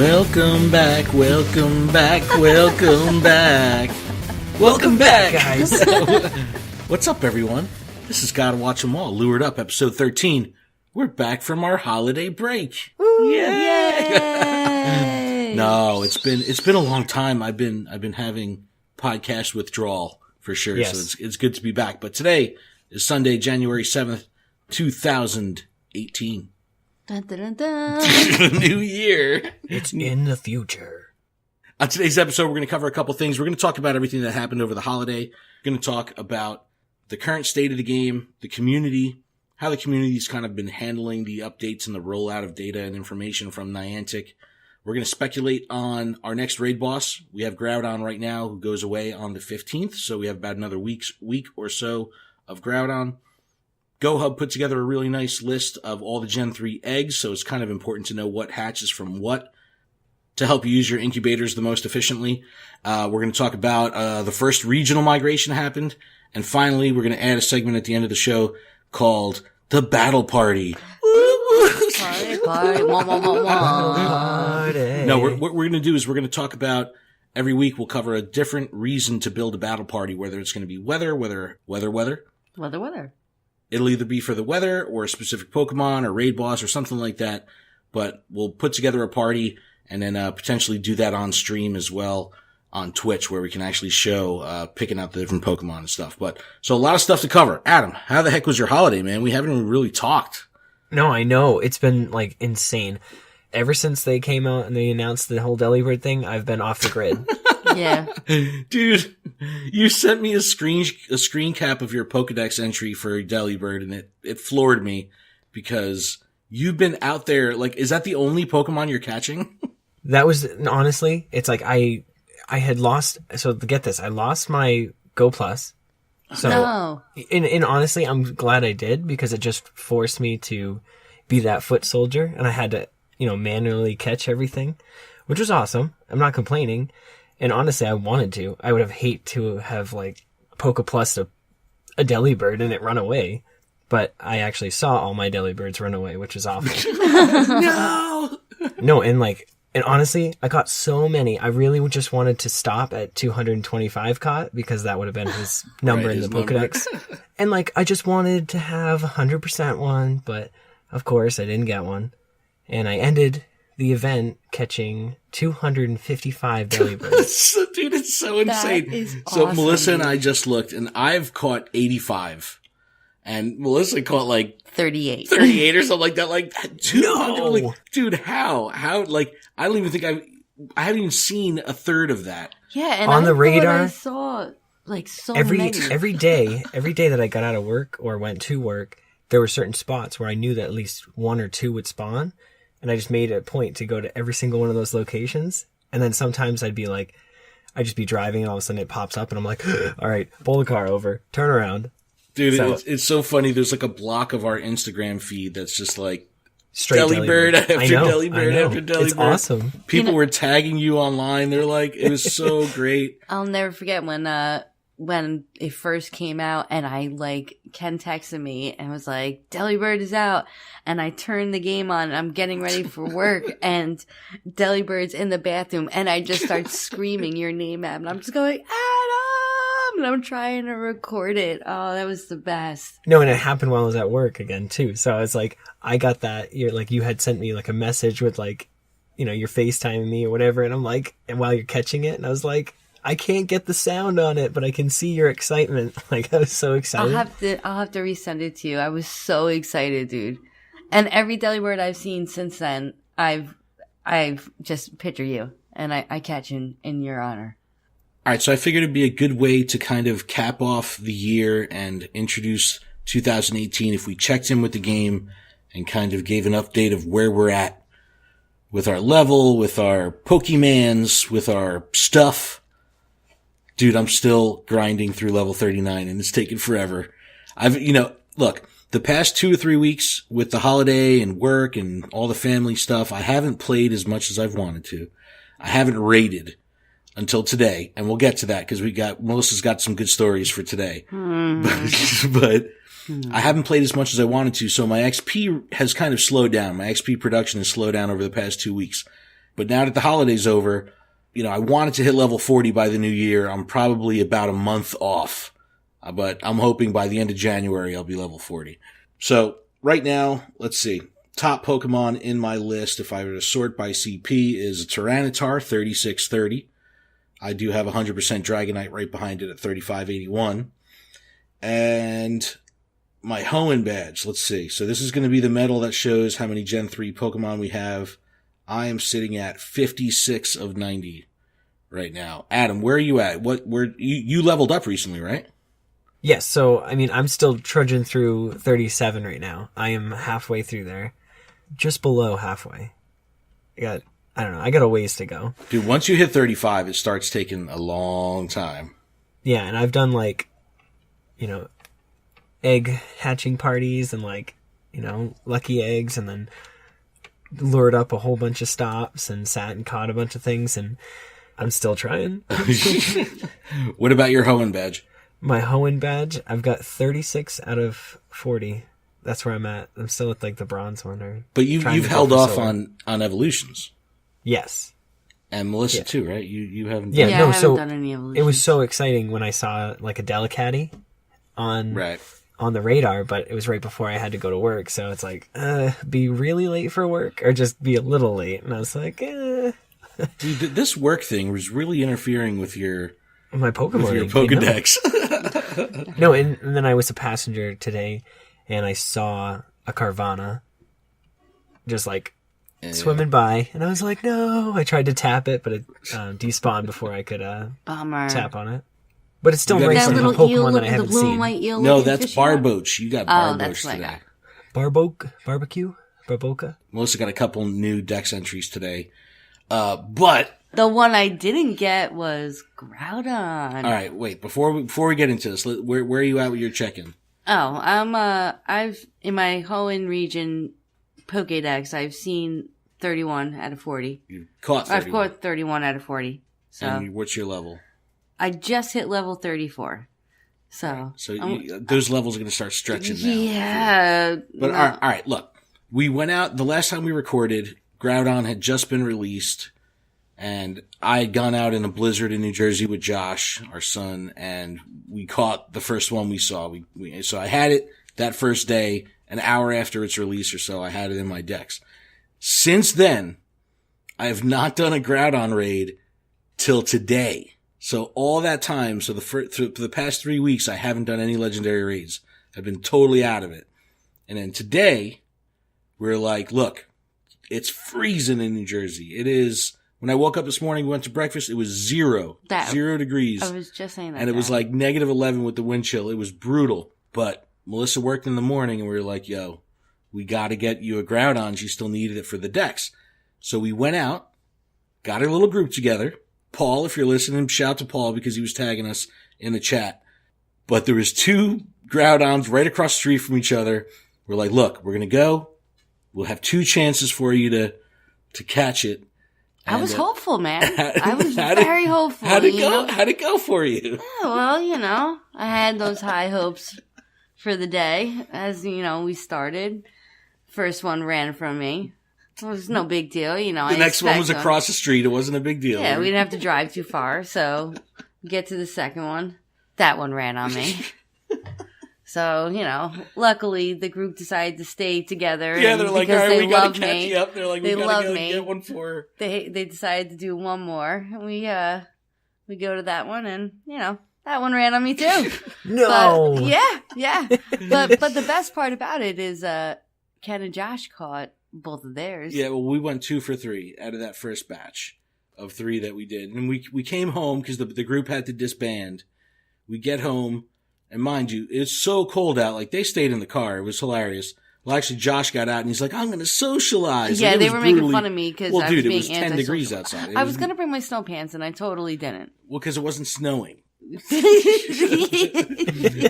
Welcome back, welcome back, welcome back. Welcome back, guys. What's up, everyone? This is Gotta Watch 'Em All, Lured Up, episode 13. We're back from our holiday break. Woo, yay! No, it's been a long time. I've been having podcast withdrawal for sure. Yes. So it's good to be back. But today is Sunday, January 7th, 2018. Dun, dun, dun, dun. New year. It's in the future. On today's episode, we're going to cover a couple things. We're going to talk about everything that happened over the holiday. We're going to talk about the current state of the game, the community, how the community's kind of been handling the updates and the rollout of data and information from Niantic. We're going to speculate on our next raid boss. We have Groudon right now, who goes away on the 15th, so we have about another week or so of Groudon. GoHub put together a really nice list of all the Gen 3 eggs, so it's kind of important to know what hatches from what to help you use your incubators the most efficiently. We're going to talk about the first regional migration happened, and finally, we're going to add a segment at the end of the show called The Battle Party. Party. No, what we're going to do is we're going to talk about every week we'll cover a different reason to build a battle party, whether it's going to be weather. It'll either be for the weather or a specific Pokemon or raid boss or something like that. But we'll put together a party and then potentially do that on stream as well on Twitch, where we can actually show picking out the different Pokemon and stuff. But so a lot of stuff to cover. Adam, how the heck was your holiday, man? We haven't even really talked. No, I know. It's been, like, insane. Ever since they came out and they announced the whole Delibird thing, I've been off the grid. Yeah. Dude, you sent me a screen cap of your Pokedex entry for Delibird, and it floored me because you've been out there. Like, is that the only Pokemon you're catching? That was, honestly, it's like I had lost, so get this, I lost my Go Plus. So, No. and honestly, I'm glad I did, because it just forced me to be that foot soldier, and I had to, manually catch everything, which was awesome. I'm not complaining. And honestly, I wanted to. I would have hate to have, like, Poke Plus a Delibird and it run away. But I actually saw all my Delibirds run away, which is awful. No! No, and honestly, I caught so many. I really just wanted to stop at 225 caught, because that would have been his number Right, in his the Pokedex. And, I just wanted to have 100% one, but of course I didn't get one. And I ended the event catching 255 Delibirds. Dude, it's so insane. That is So awesome, Melissa and dude. I just looked, and I've caught 85. And Melissa caught, 38. 38 or something like that. No! Dude, how? How, I don't even think I haven't even seen a third of that. Yeah, and On I the thought radar, I saw, so every many. day that I got out of work or went to work, there were certain spots where I knew that at least one or two would spawn, and I just made it a point to go to every single one of those locations. And then sometimes I'd just be driving, and all of a sudden it pops up, and I'm like, all right, pull the car over, turn around. Dude, So- it's so funny. There's a block of our Instagram feed that's just Straight Delibird after I know. Delibird after Delibird. It's awesome. People were tagging you online. They're like, it was so great. I'll never forget when it first came out, and Ken texted me and was like, Delibird is out. And I turned the game on, and I'm getting ready for work, and Delibird's in the bathroom, and I just start screaming your name at him. And I'm just going, Adam! And I'm trying to record it. Oh, that was the best. No, and it happened while I was at work again too. So I was like, I got that. You had sent me a message with you're FaceTiming me or whatever, and I'm like, and while you're catching it, and I was like, I can't get the sound on it, but I can see your excitement. I was so excited. I'll have to resend it to you. I was so excited, dude. And every Delibird I've seen since then, I've just picture you, and I catch in your honor. All right, so I figured it'd be a good way to kind of cap off the year and introduce 2018 if we checked in with the game and kind of gave an update of where we're at with our level, with our Pokemans, with our stuff. Dude, I'm still grinding through level 39, and it's taken forever. Look, the past 2 or 3 weeks with the holiday and work and all the family stuff, I haven't played as much as I've wanted to. I haven't raided until today, and we'll get to that because Melissa's got some good stories for today. But I haven't played as much as I wanted to, so my XP has kind of slowed down. My XP production has slowed down over the past 2 weeks. But now that the holiday's over, I wanted to hit level 40 by the new year. I'm probably about a month off, but I'm hoping by the end of January, I'll be level 40. So right now, let's see. Top Pokemon in my list, if I were to sort by CP, is a Tyranitar, 3630. I do have 100% Dragonite right behind it at 3581. And my Hoenn badge, let's see. So this is going to be the medal that shows how many Gen 3 Pokemon we have. I am sitting at 56 of 90 right now. Adam, where are you at? You leveled up recently, right? Yes, so, I'm still trudging through 37 right now. I am halfway through there. Just below halfway. I got a ways to go. Dude, once you hit 35, it starts taking a long time. Yeah, and I've done, egg hatching parties and, lucky eggs, and then lured up a whole bunch of stops and sat and caught a bunch of things, and I'm still trying. What about your Hoenn badge? My Hoenn badge, I've got 36 out of 40. That's where I'm at. I'm still at the bronze one. But you've held off on evolutions. Yes. And Melissa too, right? You haven't. I haven't done any evolutions. It was so exciting when I saw a Delicatty on the radar, but it was right before I had to go to work. So it's be really late for work or just be a little late. And I was like, Dude, this work thing was really interfering with my Pokemon. With your Pokedex. No, and then I was a passenger today. And I saw a Carvana just swimming by, and I was like, no. I tried to tap it, but it despawned before I could tap on it. But it's still nice on a Pokemon that I haven't seen. No, that's Barboach. You got Barboach today. Barboca. Melissa got a couple new Dex entries today. But the one I didn't get was Groudon. All right, wait. Before we get into this, where are you at with your check-in? Oh, I've, in my Hoenn region Pokédex, I've seen 31 out of 40. You caught 31. I've caught 31 out of 40. So. And what's your level? I just hit level 34. So. Those levels are going to start stretching now. Yeah. But all right, look. We went out, the last time we recorded, Groudon had just been released. And I had gone out in a blizzard in New Jersey with Josh, our son, and we caught the first one we saw. So I had it that first day, an hour after its release or so, I had it in my decks. Since then, I have not done a Groudon raid till today. So all that time, for the past 3 weeks, I haven't done any legendary raids. I've been totally out of it. And then today, we're like, look, it's freezing in New Jersey. It is. When I woke up this morning, went to breakfast, it was 0 degrees. I was just saying that. And it was negative 11 with the wind chill. It was brutal. But Melissa worked in the morning and we were like, yo, we got to get you a Groudon. She still needed it for the decks. So we went out, got a little group together. Paul, if you're listening, shout to Paul because he was tagging us in the chat. But there was 2 Groudons right across the street from each other. We're like, look, we're going to go. We'll have 2 chances for you to catch it. I was hopeful, man. I was very hopeful. How'd it go? How'd it go for you? Yeah, well, I had those high hopes for the day. As, we started. First one ran from me. It was no big deal, The next one was across the street. It wasn't a big deal. Yeah, we didn't have to drive too far. So, get to the second one. That one ran on me. So, luckily the group decided to stay together. Yeah, they're like, all right, we gotta catch you up. They're like, we gotta go get one for her. They decided to do one more. We go to that one and, that one ran on me too. No. But, yeah. But the best part about it is, Ken and Josh caught both of theirs. Yeah, well, we went 2 for 3 out of that first batch of 3 that we did. And we came home because the group had to disband. We get home. And mind you, it's so cold out. They stayed in the car. It was hilarious. Well, actually, Josh got out and he's like, I'm going to socialize. Yeah, they were making fun of me because I was being it was 10 degrees outside. I was going to bring my snow pants and I totally didn't. Well, because it wasn't snowing. All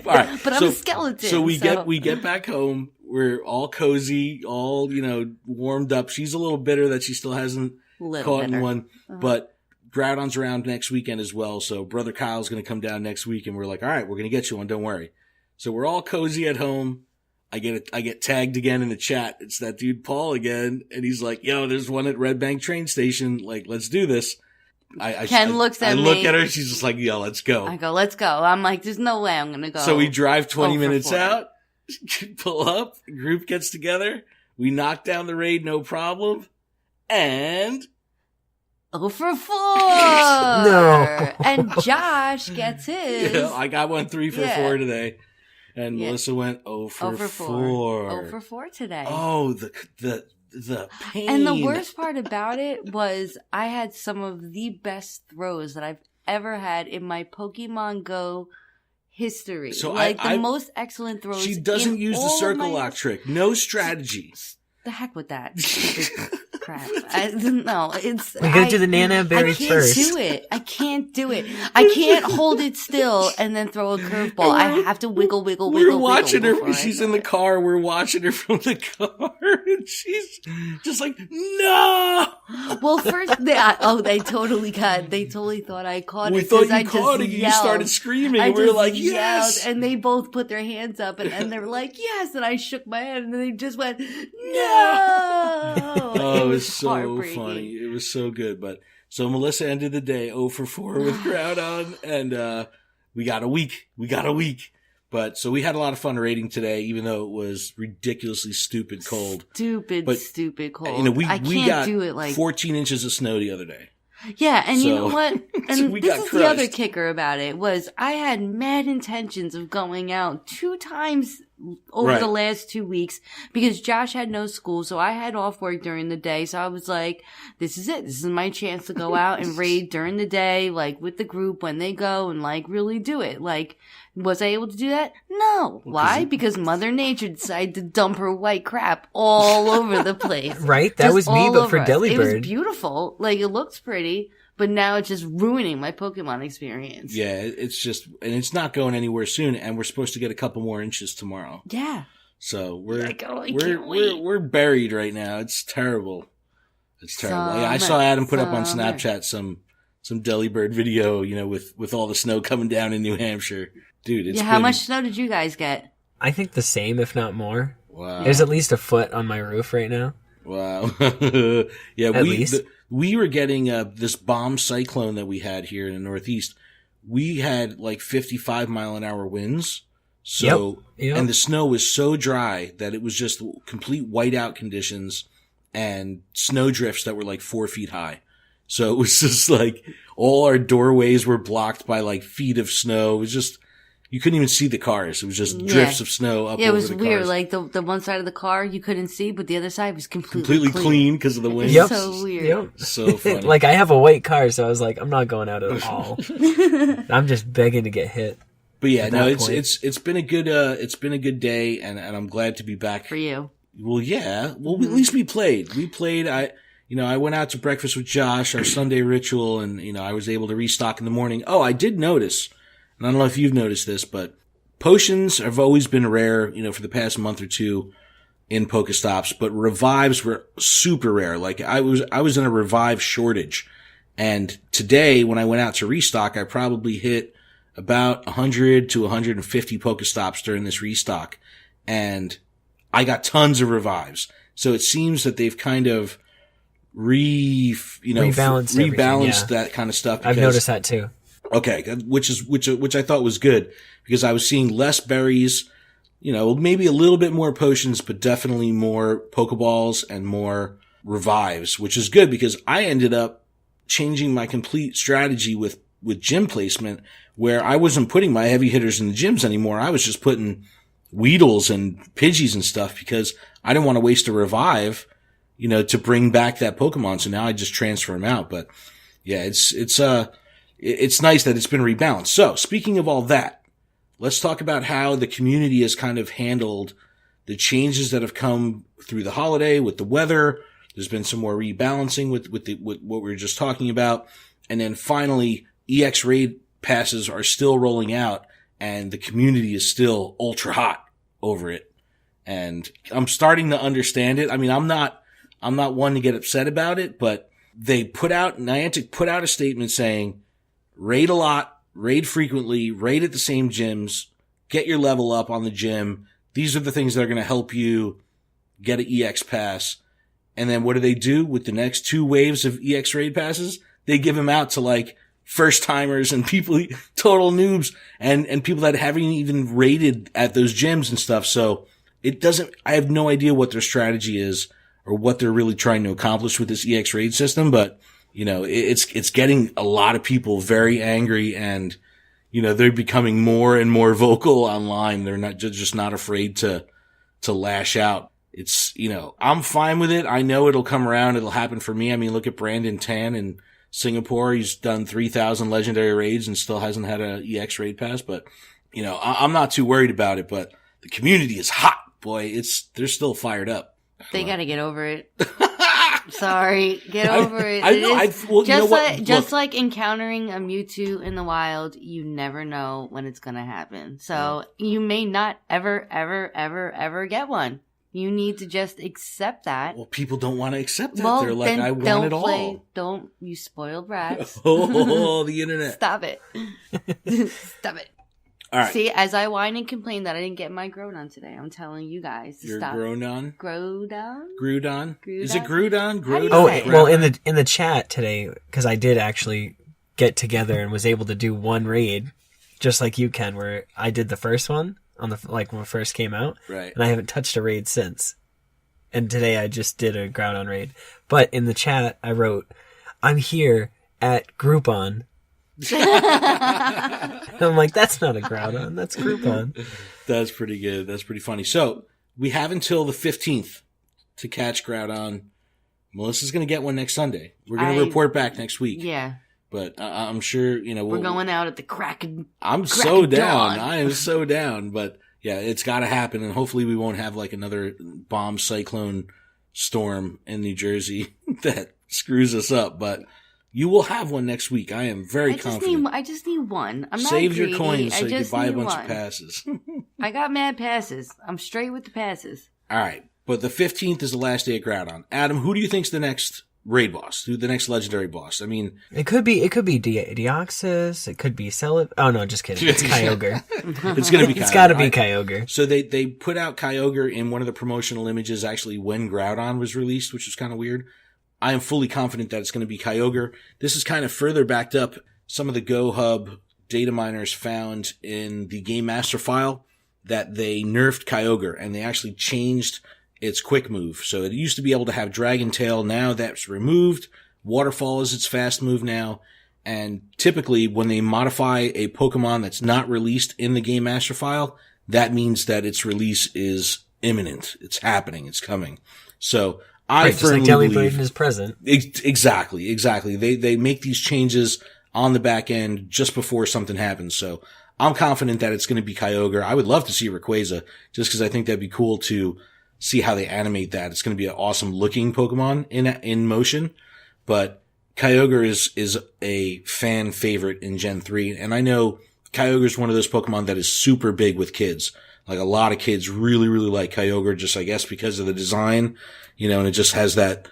right, but I'm a skeleton. So we get back home. We're all cozy, all, warmed up. She's a little bitter that she still hasn't caught in one. But Groudon's around next weekend as well, so Brother Kyle's going to come down next week, and we're like, all right, we're going to get you one, don't worry. So we're all cozy at home. I get tagged again in the chat. It's that dude Paul again, and he's like, "Yo, there's one at Red Bank train station. Like, let's do this." Ken looks at me. I look at her. She's just like, "Yo, let's go." I go, "Let's go." I'm like, "There's no way I'm gonna go." So we drive 20 minutes 4. out, pull up, group gets together, we knock down the raid, no problem, and 0 for 4. No. And Josh gets his. yeah, I got one 3 for 4 today. And Yeah. Melissa went 0 for 4. 0 for 4 today. Oh, the pain. And the worst part about it was I had some of the best throws that I've ever had in my Pokemon Go history. So like the most excellent throws. She doesn't use the all circle my- lock trick. No strategy. The heck with that stupid crap. No, it's. We gotta do the Nana berries first. I can't do it. I can't hold it still and then throw a curveball. I have to wiggle. We're watching her. before She's I in the car. We're watching her from the car, and she's just like, "No." Well, first, they totally thought I caught We it. thought 'cause I you caught just it. You yelled. started screaming. I And we were just like, yelled, "Yes!" and they both put their hands up, and they were like, "Yes!" And I shook my head, and they just went, "No!" Oh, it was so heartbreaking. funny. It was so good. But so Melissa ended the day 0 for 4 with Groudon, and we got a week. But so we had a lot of fun raiding today, even though it was ridiculously stupid cold. Stupid cold. You know, we can't got do it like 14 inches of snow the other day. Yeah, and you know So- what? so And we this got is the other crushed. kicker about it was I had mad intentions of going out 2 times over Right. the last 2 weeks because Josh had no school, so I had off work during the day. So I was like, this is it. This is my chance to go out and raid during the day, like with the group when they go and like really do it. Like, was I able to do that? No. Why? Because Mother Nature decided to dump her white crap all over the place. Right? That Just was me, all but over for us. It was Delibird. beautiful. Like, it looks pretty, but now it's just ruining my Pokemon experience. Yeah, it's just, and it's not going anywhere soon, and we're supposed to get a couple more inches tomorrow. Yeah. So we're I can't we're wait. we're buried right now. It's terrible. It's terrible. Yeah, I saw Summer, Adam put up on summer. Snapchat some Delibird video, you know, with all the snow coming down in New Hampshire. Dude, it's How been- much snow did you guys get? I think the same, if not more. Wow. There's at least a foot on my roof right now. Wow. Yeah, At least. we were getting this bomb cyclone that we had here in the Northeast. We had like 55-mile-an-hour winds. So, Yep. and the snow was so dry that it was just complete whiteout conditions and snow drifts that were like 4 feet high. So it was just like all our doorways were blocked by like feet of snow. It was just, you couldn't even see the cars. It was just drifts of snow up Yeah, it over was the weird. cars. Like the one side of the car you couldn't see, but the other side was completely Clean because of the wind. Yep. So weird. Yep. So funny. Like, I have a white car, so I was like, I'm not going out at all. I'm just begging to get hit. But yeah, at no, that it's point. been a good day, and I'm glad to be back. For you. Well, yeah. Well, at least we played. I went out to breakfast with Josh, our Sunday ritual, and I was able to restock in the morning. Oh, I did notice, and I don't know if you've noticed this, but potions have always been rare, for the past month or two in Pokestops, but revives were super rare. Like I was in a revive shortage, and today when I went out to restock, I probably hit about 100 to 150 Pokestops during this restock, and I got tons of revives. So it seems that they've kind of rebalanced rebalanced yeah. that kind of stuff. I've noticed that too. Okay, which I thought was good because I was seeing less berries, maybe a little bit more potions, but definitely more Pokeballs and more revives, which is good because I ended up changing my complete strategy with gym placement where I wasn't putting my heavy hitters in the gyms anymore. I was just putting Weedles and Pidgeys and stuff because I didn't want to waste a revive, to bring back that Pokemon. So now I just transfer them out. But yeah, it's nice that it's been rebalanced. So speaking of all that, let's talk about how the community has kind of handled the changes that have come through the holiday with the weather. There's been some more rebalancing with what we were just talking about. And then finally, EX raid passes are still rolling out and the community is still ultra hot over it. And I'm starting to understand it. I mean, I'm not one to get upset about it, but Niantic put out a statement saying, raid a lot, raid frequently, raid at the same gyms, get your level up on the gym. these are the things that are going to help you get an EX pass. And then what do with the next 2 waves of EX raid passes? They give them out to like first timers and people, total noobs and people that haven't even raided at those gyms and stuff. So I have no idea what their strategy is or what they're really trying to accomplish with this EX raid system, but it's getting a lot of people very angry and, they're becoming more and more vocal online. They're not just not afraid to lash out. It's, I'm fine with it. I know it'll come around. It'll happen for me. I mean, look at Brandon Tan in Singapore. He's done 3,000 legendary raids and still hasn't had a EX raid pass, but, I'm not too worried about it, but the community is hot, boy. They're still fired up. They gotta get over it. Sorry, get over it. I know. Just like encountering a Mewtwo in the wild, you never know when it's gonna happen. So you may not ever get one. You need to just accept that. Well, people don't want to accept that. They're like, I want it all. Don't, you spoiled brats. Oh, the internet. Stop it. Stop it. All right. See, as I whine and complain that I didn't get my Groudon today, I'm telling you guys to stop. Your Groudon? Groudon? Is it Groudon? Oh, well, in the chat today, because I did actually get together and was able to do one raid, just like you can, where I did the first one on when it first came out, right? And I haven't touched a raid since. And today I just did a Groudon raid. But in the chat, I wrote, "I'm here at Groupon." I'm like, that's not a Groudon, that's Groupon. That's pretty good. That's pretty funny. So we have until the 15th to catch Groudon. Melissa's going to get one next Sunday. We're going to report back next week. Yeah. But I'm sure, we're going out at the crack of I'm so down. I am so down. But yeah, it's got to happen. And hopefully we won't have like another bomb cyclone storm in New Jersey that screws us up. But you will have one next week. I am very confident. I just need one. I'm not Save greedy. your coins so you can buy a bunch one. of passes. I got mad passes. I'm straight with the passes. All right. But the 15th is the last day of Groudon. Adam, who do you think's the next raid boss? Who's the next legendary boss? I mean, it could be Deoxys. It could be Celit. Oh no, just kidding. It's Kyogre. It's gonna be. It's got to be Kyogre. So they put out Kyogre in one of the promotional images actually when Groudon was released, which was kind of weird. I am fully confident that it's going to be Kyogre. This is kind of further backed up. Some of the Go Hub data miners found in the Game Master file that they nerfed Kyogre and they actually changed its quick move. So it used to be able to have Dragon Tail. Now that's removed. Waterfall is its fast move now. And typically when they modify a Pokemon that's not released in the Game Master file, that means that its release is imminent. It's happening. It's coming. So I firmly believe is present. Exactly. They make these changes on the back end just before something happens. So I'm confident that it's going to be Kyogre. I would love to see Rayquaza just because I think that'd be cool to see how they animate that. It's going to be an awesome looking Pokemon in motion. But Kyogre is a fan favorite in Gen 3. And I know Kyogre is one of those Pokemon that is super big with kids. Like a lot of kids really, really like Kyogre just, I guess, because of the design. And it just has that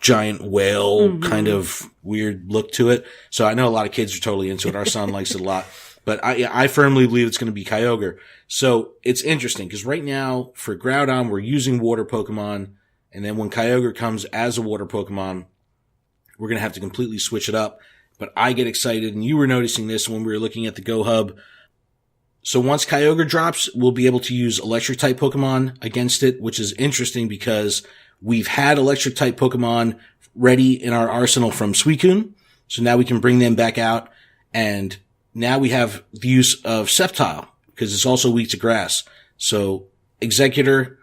giant whale kind of weird look to it. So I know a lot of kids are totally into it. Our son likes it a lot, but I firmly believe it's going to be Kyogre. So it's interesting because right now for Groudon, we're using water Pokemon. And then when Kyogre comes as a water Pokemon, we're going to have to completely switch it up. But I get excited. And you were noticing this when we were looking at the Go Hub. So once Kyogre drops, we'll be able to use electric type Pokemon against it, which is interesting because we've had electric type Pokemon ready in our arsenal from Suicune. So now we can bring them back out. And now we have the use of Sceptile because it's also weak to grass. So Executor,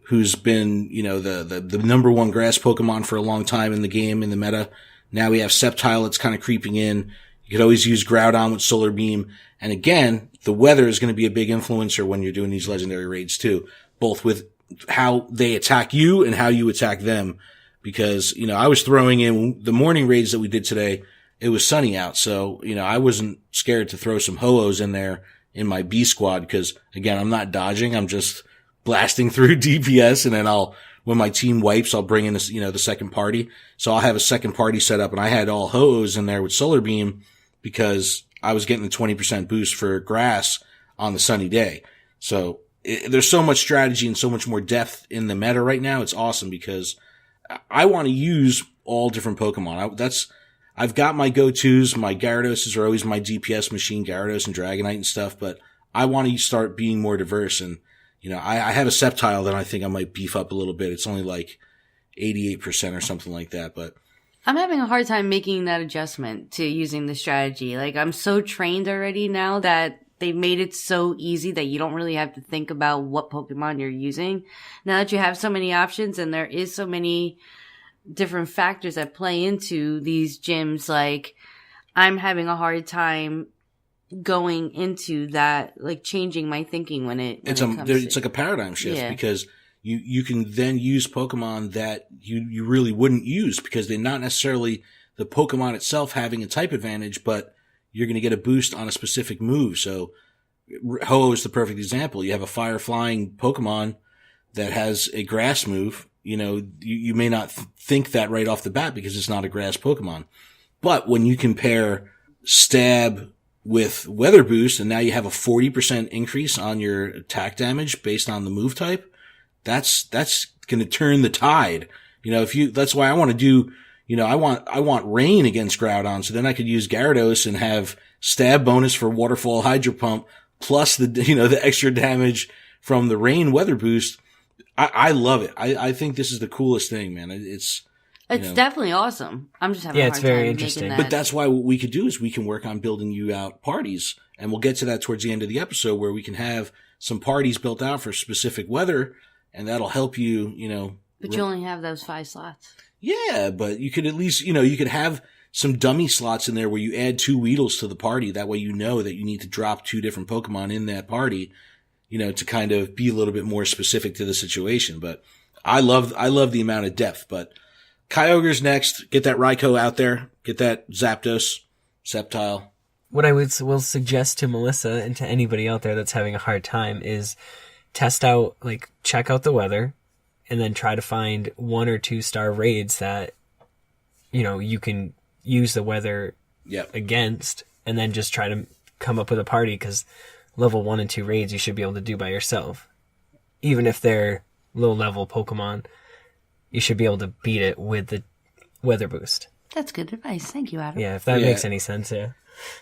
who's been, the number one grass Pokemon for a long time in the game, in the meta. Now we have Sceptile that's kind of creeping in. You could always use Groudon with Solar Beam. And again, the weather is going to be a big influencer when you're doing these legendary raids too, both with how they attack you and how you attack them. Because, I was throwing in the morning raids that we did today. It was sunny out. So, I wasn't scared to throw some Ho-Ohs in there in my B squad. Because again, I'm not dodging. I'm just blasting through DPS. And then when my team wipes, I'll bring in this, the second party. So I'll have a second party set up and I had all Ho-Ohs in there with Solar Beam because I was getting the 20% boost for grass on the sunny day. So there's so much strategy and so much more depth in the meta right now. It's awesome because I want to use all different Pokemon. I've got my go-tos. My Gyarados are always my DPS machine, Gyarados and Dragonite and stuff, but I want to start being more diverse. And, I have a Sceptile that I think I might beef up a little bit. It's only like 88% or something like that, but I'm having a hard time making that adjustment to using the strategy. Like, I'm so trained already now that they've made it so easy that you don't really have to think about what Pokemon you're using. Now that you have so many options and there is so many different factors that play into these gyms, like, I'm having a hard time going into that, like, changing my thinking when it's like a paradigm shift because you can then use Pokemon that you really wouldn't use because they're not necessarily the Pokemon itself having a type advantage, but you're going to get a boost on a specific move. So Ho is the perfect example. You have a fire flying Pokemon that has a grass move. You may not think that right off the bat because it's not a grass Pokemon. But when you compare Stab with Weather Boost and now you have a 40% increase on your attack damage based on the move type, that's going to turn the tide. That's why I want to do, I want rain against Groudon. So then I could use Gyarados and have stab bonus for Waterfall Hydro Pump plus the extra damage from the rain weather boost. I love it. I think this is the coolest thing, man. It's definitely awesome. I'm just having a hard it's very time interesting. making that. But that's why what we could do is we can work on building you out parties, and we'll get to that towards the end of the episode where we can have some parties built out for specific weather, and that'll help you, But you only have those 5 slots. Yeah, but you could at least, you could have some dummy slots in there where you add 2 Weedles to the party. That way you know that you need to drop 2 different Pokemon in that party, to kind of be a little bit more specific to the situation. But I love the amount of depth. But Kyogre's next. Get that Raikou out there. Get that Zapdos, Sceptile. What I will suggest to Melissa and to anybody out there that's having a hard time is test out, check out the weather, and then try to find 1 or 2 star raids that, you can use the weather against, and then just try to come up with a party, because level 1 and 2 raids you should be able to do by yourself. Even if they're low level Pokemon, you should be able to beat it with the weather boost. That's good advice. Thank you, Adam. Yeah, if that makes any sense, yeah.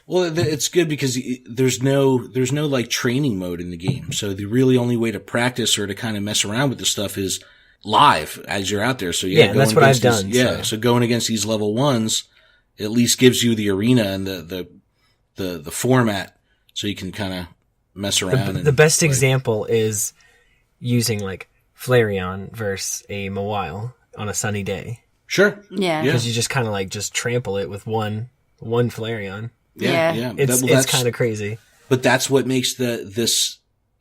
Well, it's good because there's no training mode in the game. So the really only way to practice or to kind of mess around with the stuff is live as you're out there. So that's what I've done. So going against these level 1s at least gives you the arena and the format so you can kind of mess around. The best example is using Flareon versus a Mawile on a sunny day. Sure. Yeah. Because you just kind of just trample it with one Flareon. Yeah. It's kind of crazy. But that's what makes this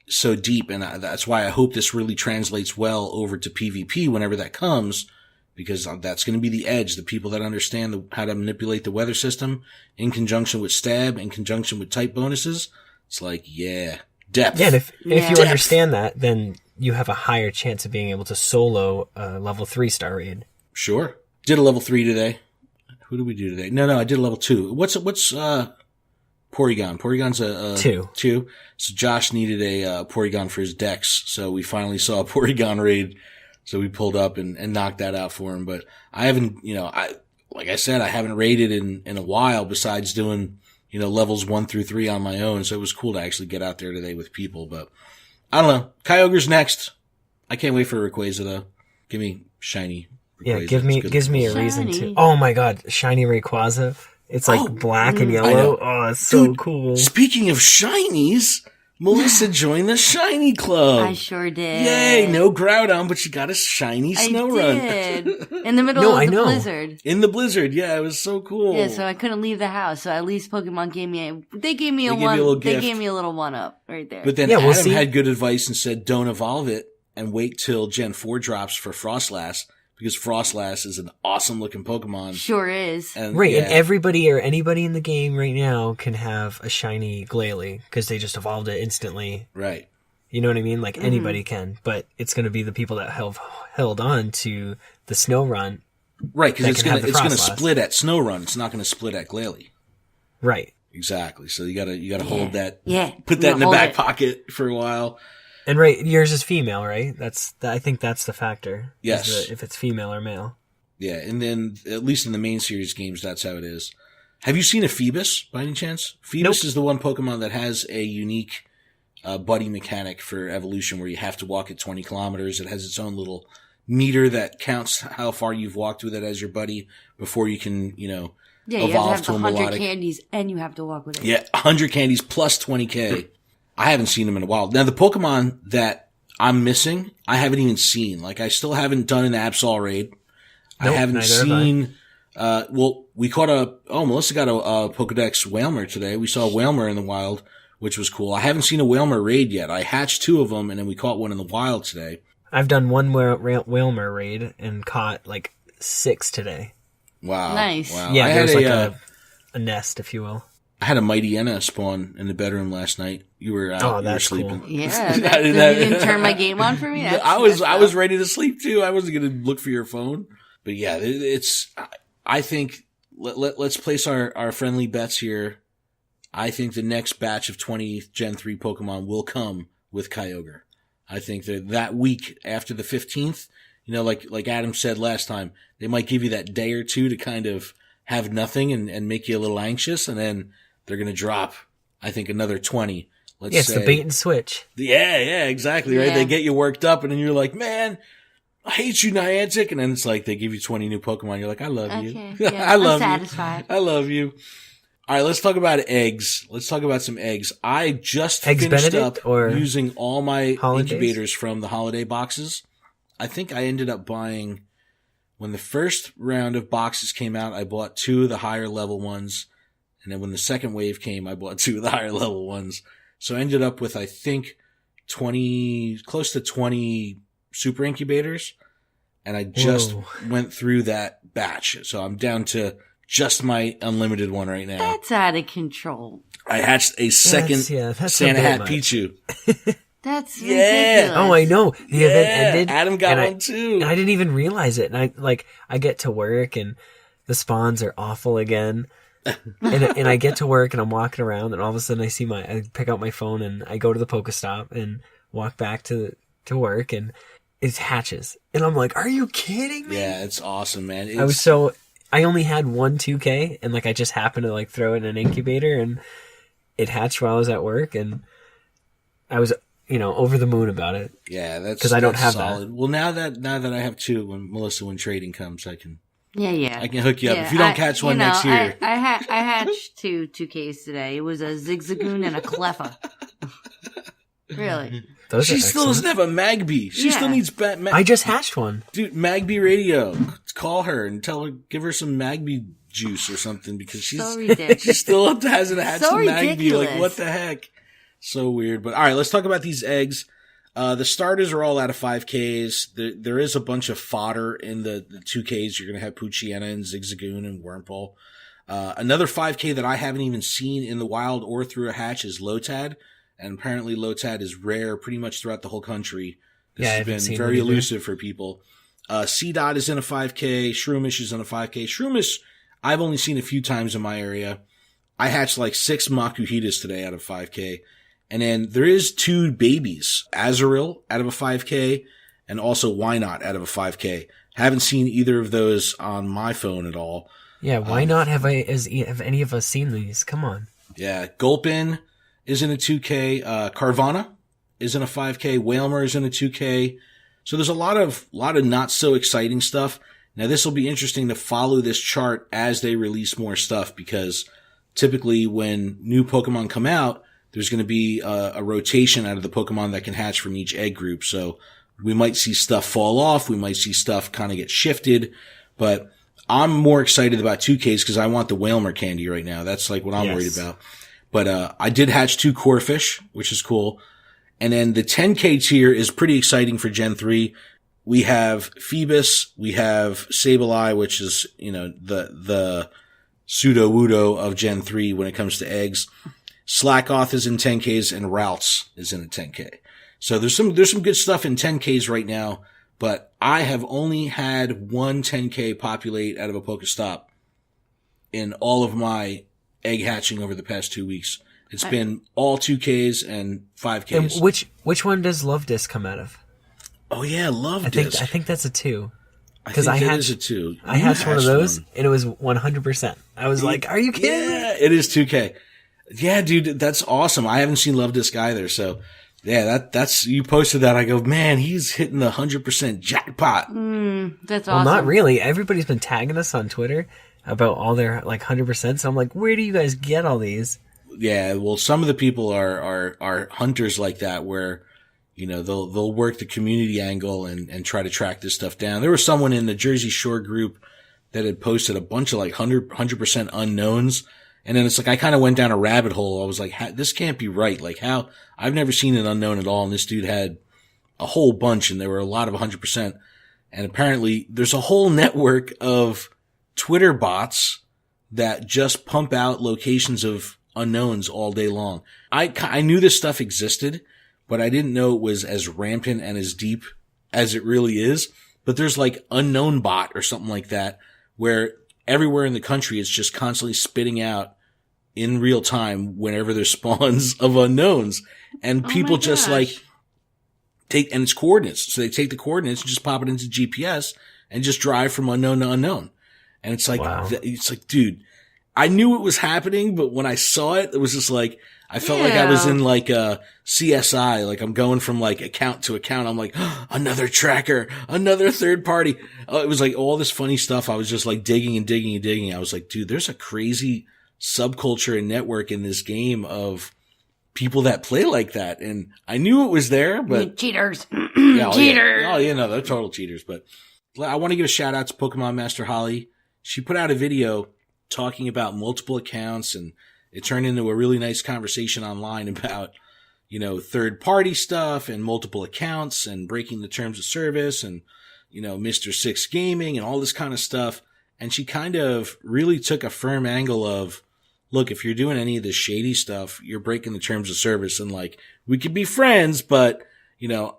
so deep, and that's why I hope this really translates well over to PvP whenever that comes, because that's going to be the edge. The people that understand how to manipulate the weather system in conjunction with stab, in conjunction with type bonuses, it's depth. Yeah, and if you understand that, then you have a higher chance of being able to solo a level 3 star raid. Sure. Did a level 3 today. Who did we do today? No, I did a level 2. What's Porygon? Porygon's a 2. 2. So Josh needed a Porygon for his Dex. So we finally saw a Porygon raid. So we pulled up and knocked that out for him. But I haven't, like I said, I haven't raided in a while besides doing, levels 1 through 3 on my own. So it was cool to actually get out there today with people. But I don't know. Kyogre's next. I can't wait for Rayquaza though. Give me shiny Rayquaza. Yeah, gives me a reason to. Oh my god, shiny Rayquaza. It's black and yellow. Oh, it's so cool. Speaking of shinies, Melissa joined the shiny club. I sure did. Yay, no Groudon, but she got a shiny Snorunt. I did. In the middle of the blizzard. In the blizzard, yeah, it was so cool. Yeah, so I couldn't leave the house. So at least Pokemon gave me a little one up right there. But then Adam had good advice and said, don't evolve it and wait till Gen 4 drops for Frostlass. Because Frostlass is an awesome looking Pokemon. Sure is. And everybody or anybody in the game right now can have a shiny Glalie because they just evolved it instantly. Right. You know what I mean? Anybody can, but it's going to be the people that have held on to the Snorunt. Right, because it's going to split at Snorunt. It's not going to split at Glalie. Right. Exactly. So you got to hold that. Yeah. Put that in the back pocket for a while. And right, yours is female, right? I think that's the factor. Yes. If it's female or male. Yeah, and then at least in the main series games, that's how it is. Have you seen a Phoebus by any chance? Phoebus Nope. is the one Pokemon that has a unique buddy mechanic for evolution where you have to walk at 20 kilometers. It has its own little meter that counts how far you've walked with it as your buddy before you can, Yeah, you have evolve to to a have the 100 melodic. candies and you have to walk with it. Yeah, 100 candies plus 20k. I haven't seen them in a while. Now, the Pokemon that I'm missing, I haven't even seen. Like, I still haven't done an Absol raid. Nope, I haven't neither have seen, we caught Melissa got a Pokedex Whalmer today. We saw a Whalmer in the wild, which was cool. I haven't seen a Whalmer raid yet. I hatched 2 of them and then we caught one in the wild today. I've done one Whalmer raid and caught like 6 today. Wow. Nice. Wow. Yeah, I there had was like a nest, if you will. I had a Mighty Enna spawn in the bedroom last night. You were out. Oh, you were that's sleeping. cool. Yeah, you didn't turn my game on for me? I was ready to sleep too. I wasn't going to look for your phone. But yeah, I think let's place our friendly bets here. I think the next batch of 20 Gen 3 Pokemon will come with Kyogre. I think that week after the 15th, like Adam said last time, they might give you that day or two to kind of have nothing and make you a little anxious, and then they're going to drop, I think, another 20. Let's It's say. the bait and switch. Yeah, exactly, right? Yeah. They get you worked up, and then you're like, man, I hate you, Niantic. And then it's like they give you 20 new Pokemon. You're like, I love you. Okay, yeah, I love I'm satisfied. you. I love you. All right, let's talk about eggs. Let's talk about some eggs. I just Eggs finished Benedict up or using all my Hollandaise? incubators from the holiday boxes. I think I ended up buying, when the first round of boxes came out, I bought 2 of the higher level ones. And then when the second wave came, I bought 2 of the higher level ones. So I ended up with, I think, close to 20 super incubators. And I just Whoa. went through that batch. So I'm down to just my unlimited one right now. That's out of control. I hatched a second that's Santa a bit Hat much. Pichu. That's Yeah. ridiculous. Oh, I know. The event ended. Adam got and one too. And I didn't even realize it. And I get to work and the spawns are awful again. and I get to work and I'm walking around and all of a sudden I pick out my phone and I go to the Pokestop and walk back to work and it hatches. And I'm like, are you kidding me? Yeah, it's awesome, man. I only had one 2K and I just happened to throw it in an incubator and it hatched while I was at work and I was, over the moon about it. Yeah, that's 'Cause I don't that's have solid. Well, now that I have 2, when trading comes, I can Yeah. I can hook you up. If you don't catch one next year. I hatched 2Ks today. It was a Zigzagoon and a Cleffa. Really? Those She are still doesn't excellent. have a Magby. She Yeah. still needs I just hatched one. Dude, Magby Radio. Call her and give her some Magby juice or something because So ridiculous. she still hasn't hatched So a Magby. ridiculous. Like, what the heck? So weird. But all right, let's talk about these eggs. The starters are all out of 5Ks. There is a bunch of fodder in the 2Ks. You're going to have Poochyena and Zigzagoon and Wurmple. Another 5K that I haven't even seen in the wild or through a hatch is Lotad. And apparently Lotad is rare pretty much throughout the whole country. This Yeah, I has haven't been seen very it either. elusive for people. C-Dot is in a 5K. Shroomish is in a 5K. Shroomish, I've only seen a few times in my area. I hatched 6 Makuhitas today out of 5K. And then there is 2 babies. Azurill out of a 5K and also Why Not out of a 5K. Haven't seen either of those on my phone at all. Yeah, why not have any of us seen these? Come on. Yeah, Gulpin is in a 2K. Carvana is in a 5K. Whalmer is in a 2K. So there's a lot of not so exciting stuff. Now this will be interesting to follow this chart as they release more stuff because typically when new Pokemon come out, there's going to be a rotation out of the Pokemon that can hatch from each egg group. So we might see stuff fall off. We might see stuff kind of get shifted, but I'm more excited about 2Ks because I want the Whalmer candy right now. That's what I'm worried about. But I did hatch 2 Corphish, which is cool. And then the 10K tier is pretty exciting for Gen 3. We have Phoebus, we have Sableye, which is, the pseudo-wudo of Gen 3 when it comes to eggs. Slackoth is in 10Ks and Routes is in a 10K. So there's some good stuff in 10Ks right now, but I have only had one 10K populate out of a Pokestop in all of my egg hatching over the past 2 weeks. It's been all 2Ks and 5Ks. And which one does Love Disc come out of? Oh yeah, Love Disc. I think that's a 2. Because I had a 2. I had one of those, and it was 100%. I was like, "Are you kidding?" Yeah, it is 2K. Yeah, dude, that's awesome. I haven't seen Love Disc either, so yeah, that's you posted that. I go, man, he's hitting the 100% jackpot. That's Well, awesome. not really. Everybody's been tagging us on Twitter about all their like 100%. So I'm like, where do you guys get all these? Yeah, well, some of the people are hunters like that, where they'll work the community angle and try to track this stuff down. There was someone in the Jersey Shore group that had posted a bunch of like 100% unknowns. And then it's like, I kind of went down a rabbit hole. I was like, this can't be right. Like how I've never seen an unknown at all. And this dude had a whole bunch, and there were a lot of 100%. And apparently there's a whole network of Twitter bots that just pump out locations of unknowns all day long. I knew this stuff existed, but I didn't know it was as rampant and as deep as it really is. But there's like Unknown Bot or something like that, where everywhere in the country it's just constantly spitting out in real time whenever there's spawns of unknowns. And people just like and it's coordinates. So they take the coordinates and just pop it into GPS and just drive from unknown to unknown. And it's like, wow. It's like, dude, I knew it was happening, but when I saw it, it was just like, I felt like I was in like a CSI, like I'm going from like account to account. I'm like, oh, another tracker, another third party. It was like all this funny stuff. I was just like digging and digging and digging. I was like, dude, there's a crazy subculture and network in this game of people that play like that. And I knew it was there, but cheaters. Cheaters. Oh, yeah, no, they're total cheaters. But I want to give a shout out to Pokemon Master Holly. She put out a video talking about multiple accounts, and it turned into a really nice conversation online about, third party stuff and multiple accounts and breaking the terms of service and, Mr. Six Gaming and all this kind of stuff. And she kind of really took a firm angle of, look, if you're doing any of this shady stuff, you're breaking the terms of service, and like, we could be friends, but,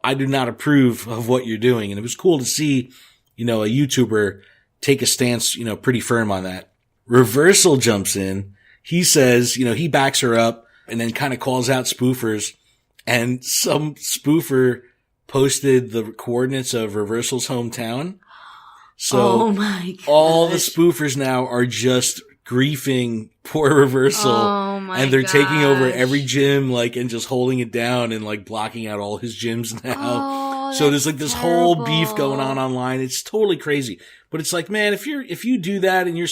I do not approve of what you're doing. And it was cool to see, a YouTuber take a stance, pretty firm on that. Reversal jumps in. He says, he backs her up and then kind of calls out spoofers, and some spoofer posted the coordinates of Reversal's hometown. So all the spoofers now are just griefing poor Reversal, and they're taking over every gym, like, and just holding it down and like blocking out all his gyms now. So there's like this whole beef going on online. It's totally crazy. But it's like, man, if you do that and you're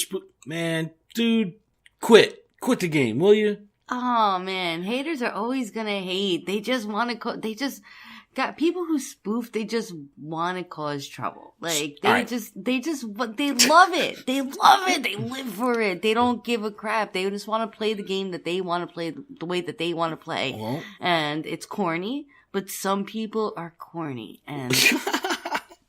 man, dude, quit the game, will you? Oh man, haters are always gonna hate. They just want to. They just got people who spoof. They just want to cause trouble. Like they love it. They love it. They live for it. They don't give a crap. They just want to play the game that they want to play the way that they want to play. And it's corny, but some people are corny, and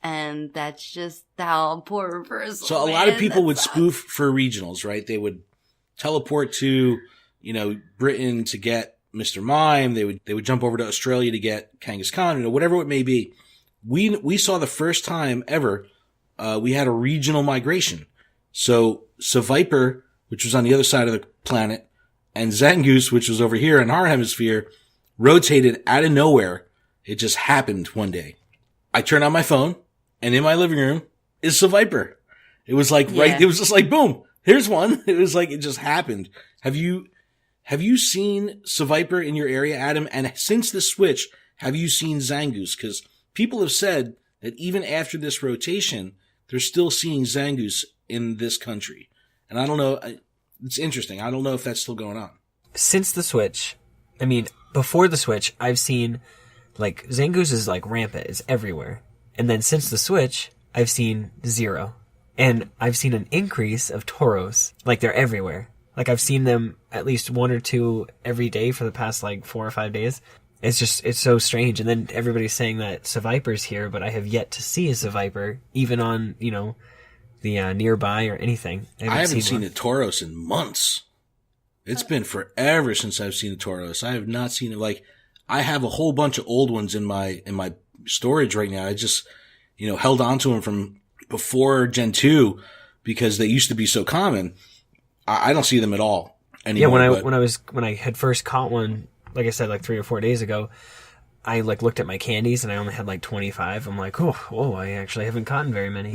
and that's just how poor Reversal. So a lot of people would spoof for regionals, right? They would teleport to, Britain to get Mr. Mime. They would jump over to Australia to get Kangaskhan, whatever it may be. We saw the first time ever, we had a regional migration. So Viper, which was on the other side of the planet, and Zangoose, which was over here in our hemisphere, rotated out of nowhere. It just happened one day. I turned on my phone, and in my living room is Viper. It was like, it was just like, boom, here's one. It was like, it just happened. Have you seen Viper in your area, Adam? And since the switch, have you seen Zangoose? Because people have said that even after this rotation, they're still seeing Zangoose in this country. And I don't know. It's interesting. I don't know if that's still going on. Since the switch, I mean, before the switch, I've seen, like, Zangoose is, like, rampant. It's everywhere. And then since the switch, I've seen 0. And I've seen an increase of Tauros. Like, they're everywhere. Like, I've seen them at least 1 or 2 every day for the past, like, 4 or 5 days. It's so strange. And then everybody's saying that Seviper's here, but I have yet to see a Seviper, even on, the nearby or anything. I haven't seen a Tauros in months. It's been forever since I've seen a Tauros. I have not seen it. Like, I have a whole bunch of old ones in my storage right now. I just, held on to them from before Gen 2 because they used to be so common. I don't see them at all. anymore. Yeah, but when I had first caught one, like I said, like 3 or 4 days ago, I like looked at my candies and I only had like 25. I'm like, oh, I actually haven't caught very many.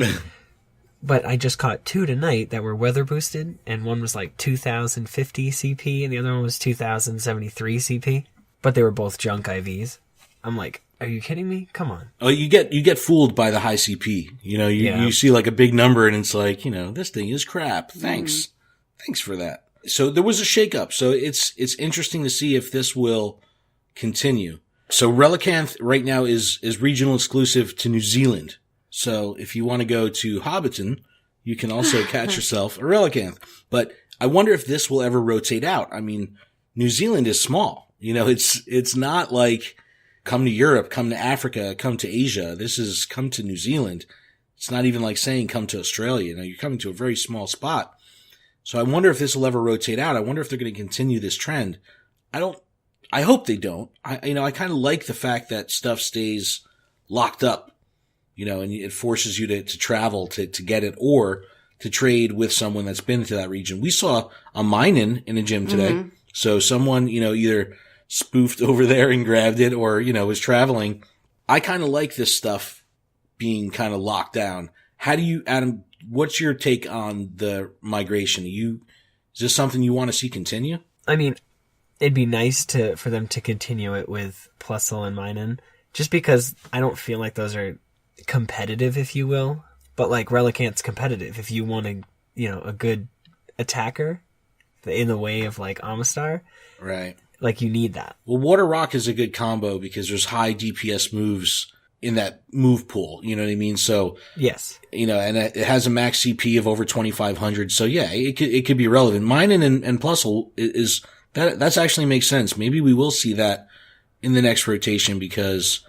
But I just caught 2 tonight that were weather boosted, and one was like 2050 CP and the other one was 2073 CP. But they were both junk IVs. I'm like, are you kidding me? Come on. Oh, you get fooled by the high CP. You see like a big number and it's like, this thing is crap. Thanks. Thanks for that. So there was a shakeup. So it's interesting to see if this will continue. So Relicanth right now is regional exclusive to New Zealand. So if you want to go to Hobbiton, you can also catch yourself a Relicanth. But I wonder if this will ever rotate out. I mean, New Zealand is small. It's not like come to Europe, come to Africa, come to Asia. This is come to New Zealand. It's not even like saying come to Australia. You're coming to a very small spot. So I wonder if this will ever rotate out. I wonder if they're going to continue this trend. I hope they don't. I kind of like the fact that stuff stays locked up, and it forces you to travel to get it or to trade with someone that's been to that region. We saw a Minun in a gym today. Mm-hmm. So someone, either spoofed over there and grabbed it or, was traveling. I kind of like this stuff being kind of locked down. How do you, Adam, what's your take on the migration? Is this something you want to see continue? I mean, it'd be nice for them to continue it with Plusle and Minun, just because I don't feel like those are competitive, if you will. But like Relicanth's competitive. If you want a good attacker in the way of like Amistar, right? Like you need that. Well, Water Rock is a good combo because there's high DPS moves in that move pool. You know what I mean? So yes, and it has a max CP of over 2,500. So yeah, it could be relevant. Minun and Plusle is that's actually makes sense. Maybe we will see that in the next rotation because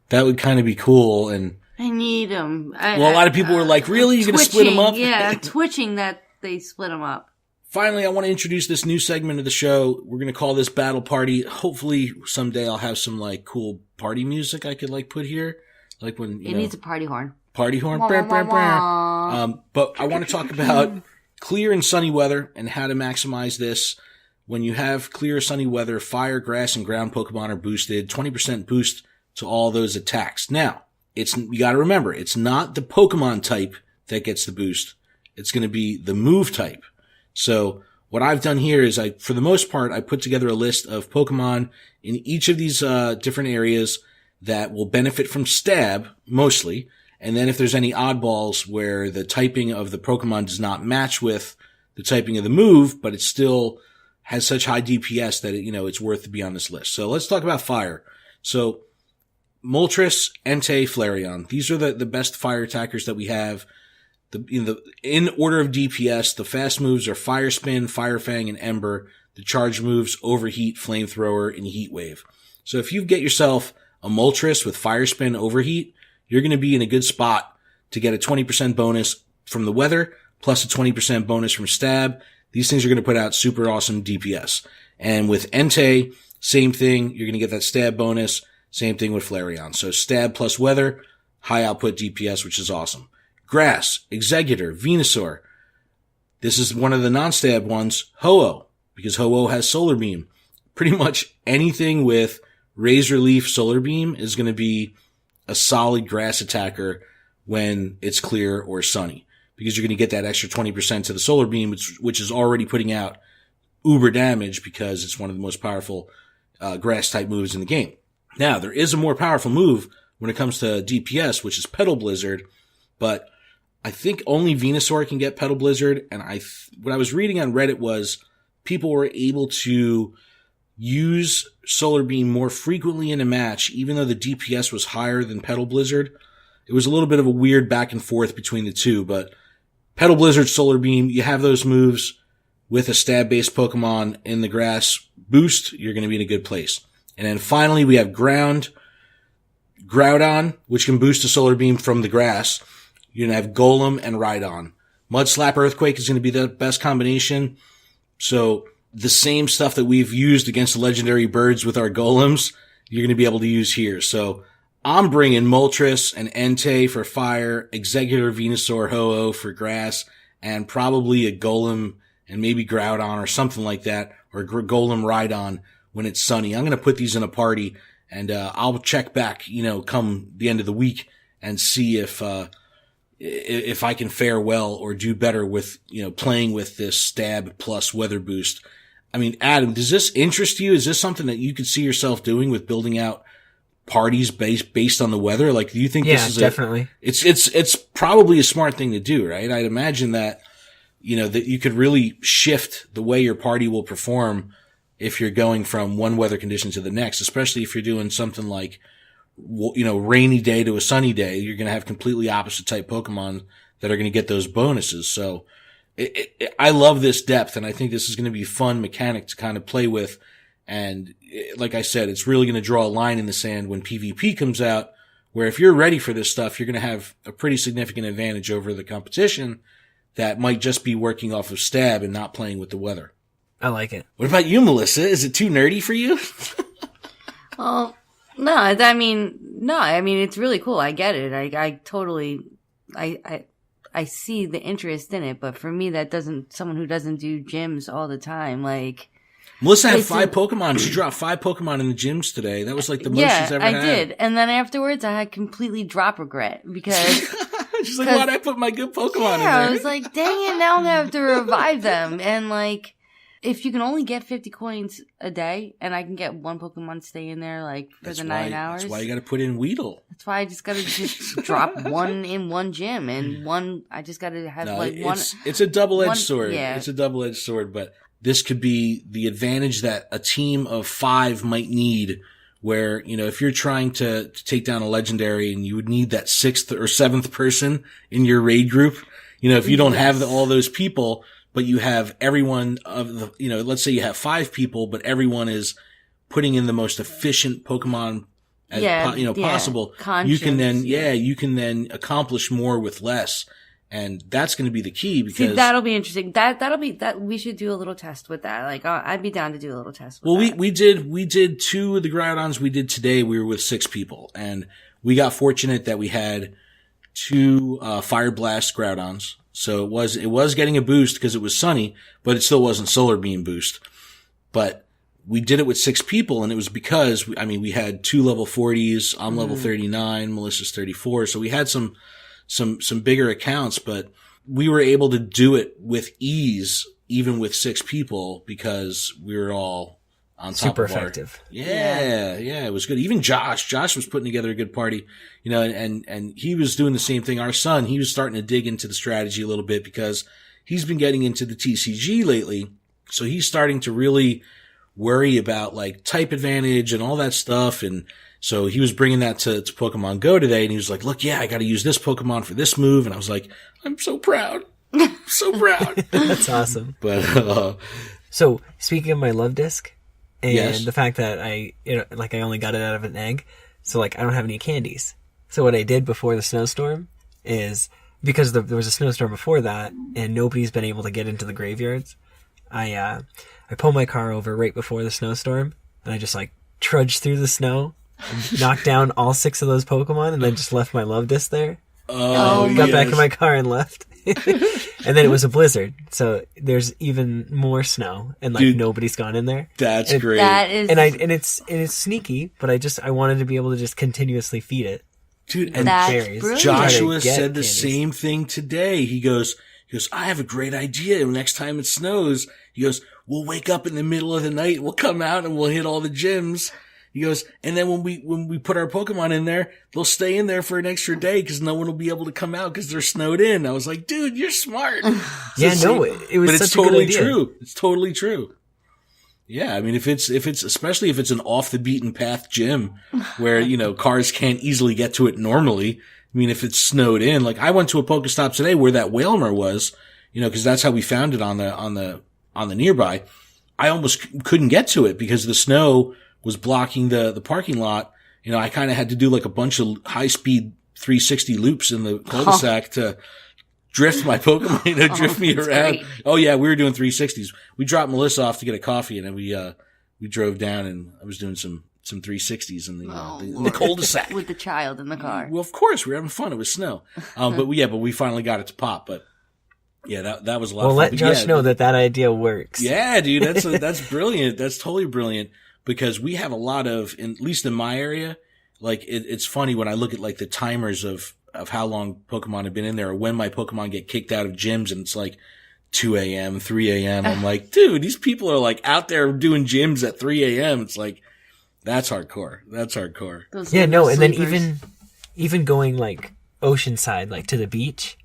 that would kind of be cool. And I need them. A lot of people were like, really? You're going to split them up? Yeah, twitching that they split them up. Finally, I want to introduce this new segment of the show. We're going to call this Battle Party. Hopefully, someday I'll have some like cool party music I could like put here. Like when it needs a party horn. Party horn. But I want to talk about clear and sunny weather and how to maximize this. When you have clear sunny weather, fire, grass, and ground Pokemon are boosted. 20% boost to all those attacks. Now, you got to remember, it's not the Pokemon type that gets the boost. It's going to be the move type. So what I've done here is for the most part, I put together a list of Pokemon in each of these different areas that will benefit from stab, mostly. And then if there's any oddballs where the typing of the Pokemon does not match with the typing of the move, but it still has such high DPS that it's worth to be on this list. So let's talk about fire. So Moltres, Entei, Flareon. These are the best fire attackers that we have. In order of DPS, the fast moves are Fire Spin, Fire Fang, and Ember. The charge moves, Overheat, Flamethrower, and Heat Wave. So if you get yourself a Moltres with Fire Spin, Overheat, you're going to be in a good spot to get a 20% bonus from the weather, plus a 20% bonus from stab. These things are going to put out super awesome DPS. And with Entei, same thing. You're going to get that stab bonus. Same thing with Flareon. So stab plus weather, high output DPS, which is awesome. Grass, Exeggutor, Venusaur. This is one of the non-stab ones. Ho-Oh, because Ho-Oh has Solar Beam. Pretty much anything with Razor Leaf Solar Beam is going to be a solid grass attacker when it's clear or sunny. Because you're going to get that extra 20% to the Solar Beam, which is already putting out uber damage because it's one of the most powerful grass-type moves in the game. Now, there is a more powerful move when it comes to DPS, which is Petal Blizzard, but I think only Venusaur can get Petal Blizzard, and what I was reading on Reddit was people were able to use Solar Beam more frequently in a match, even though the DPS was higher than Petal Blizzard. It was a little bit of a weird back and forth between the two, but Petal Blizzard, Solar Beam, you have those moves with a stab-based Pokemon in the grass boost, you're going to be in a good place. And then finally, we have Groudon, which can boost a Solar Beam from the grass. You're going to have Golem and Rhydon. Mud Slap Earthquake is going to be the best combination. So the same stuff that we've used against the legendary birds with our Golems, you're going to be able to use here. So I'm bringing Moltres and Entei for fire, Exeggutor, Venusaur, Ho-Oh for grass, and probably a Golem and maybe Groudon or something like that, or Golem Rhydon when it's sunny. I'm going to put these in a party, and I'll check back, come the end of the week and see if I can fare well or do better with, playing with this stab plus weather boost. I mean, Adam, does this interest you? Is this something that you could see yourself doing with building out parties based on the weather? Like, do you think this is definitely. It's probably a smart thing to do, right? I'd imagine that, that you could really shift the way your party will perform if you're going from one weather condition to the next, especially if you're doing something like, rainy day to a sunny day. You're going to have completely opposite type Pokemon that are going to get those bonuses. So I love this depth, and I think this is going to be a fun mechanic to kind of play with. And like I said, it's really going to draw a line in the sand when PvP comes out, where if you're ready for this stuff, you're going to have a pretty significant advantage over the competition that might just be working off of stab and not playing with the weather. I like it. What about you, Melissa? Is it too nerdy for you? Well, no, I mean, it's really cool. I get it. I totally, I see the interest in it, but for me, someone who doesn't do gyms all the time, like. Melissa had 5 Pokemon. She dropped 5 Pokemon in the gyms today. That was like the most she's ever had. I did. And then afterwards, I had completely drop regret because. She's like, why'd I put my good Pokemon in there? I was like, dang it, now I'm gonna have to revive them. And like, if you can only get 50 coins a day, and I can get one Pokemon stay in there, like, for the 9 hours. That's why you gotta put in Weedle. That's why I just gotta drop one in one gym, and I just gotta have one. It's a double-edged sword. Yeah. It's a double-edged sword, but this could be the advantage that a team of 5 might need, where, if you're trying to take down a legendary and you would need that 6th or 7th person in your raid group, if you don't have all those people, but you have everyone of the, let's say you have 5 people, but everyone is putting in the most efficient Pokemon as possible. You can then accomplish more with less. And that's going to be the key because. See, that'll be interesting. That we should do a little test with that. Like, I'd be down to do a little test with that. we did 2 of the Groudons we did today. We were with 6 people, and we got fortunate that we had 2, Fire Blast Groudons. So it was getting a boost because it was sunny, but it still wasn't Solar Beam boost. But we did it with 6 people, and it was because, we had 2 level 40s. I'm level 39. Melissa's 34. So we had some bigger accounts, but we were able to do it with ease, even with 6 people, because we were all on top super of effective. Yeah, it was good. Even Josh was putting together a good party, and he was doing the same thing. Our son, he was starting to dig into the strategy a little bit because he's been getting into the TCG lately. So he's starting to really worry about like type advantage and all that stuff. And so he was bringing that to Pokemon Go today, and he was like, look, I got to use this Pokemon for this move. And I was like, I'm so proud. So proud. That's awesome. But, so speaking of my love disc and the fact that I only got it out of an egg. So like, I don't have any candies. So what I did before the snowstorm is because there was a snowstorm before that and nobody's been able to get into the graveyards. I pulled my car over right before the snowstorm and I just like trudged through the snow. Knocked down all 6 of those Pokemon and then just left my love disc there. Got back in my car and left. And then it was a blizzard, so there's even more snow, and like nobody's gone in there. That's great. That is, and it's sneaky, but I wanted to be able to just continuously feed it. Dude, and berries. Joshua said the same thing today. He goes, I have a great idea. Next time it snows, he goes, we'll wake up in the middle of the night, we'll come out and we'll hit all the gyms. He goes, and then when we put our Pokemon in there, they'll stay in there for an extra day because no one will be able to come out because they're snowed in. I was like, dude, you're smart. It was but such it's totally a good idea. true. It's totally true. Yeah, if it's especially if it's an off the beaten path gym where cars can't easily get to it normally. If it's snowed in, like I went to a Pokestop today where that Wailmer was, because that's how we found it on the nearby. I almost couldn't get to it because the snow was blocking the parking lot. I kind of had to do like a bunch of high speed 360 loops in the cul-de-sac to drift my Pokemon, drift me around. Great. Oh yeah, we were doing 360s. We dropped Melissa off to get a coffee, and then we drove down, and I was doing some 360s in the cul-de-sac with the child in the car. Well, of course, we were having fun. It was snow. But we finally got it to pop. But Yeah, that was a lot Well, of fun. let But Josh yeah, know that idea works. Yeah, dude, that's brilliant. That's totally brilliant because we have a lot of, at least in my area, like it's funny when I look at like the timers of how long Pokemon have been in there or when my Pokemon get kicked out of gyms and it's like 2 a.m., 3 a.m. I'm like, dude, these people are like out there doing gyms at 3 a.m. It's like, that's hardcore. That's hardcore. Yeah, no, and then even going like oceanside, like to the beach,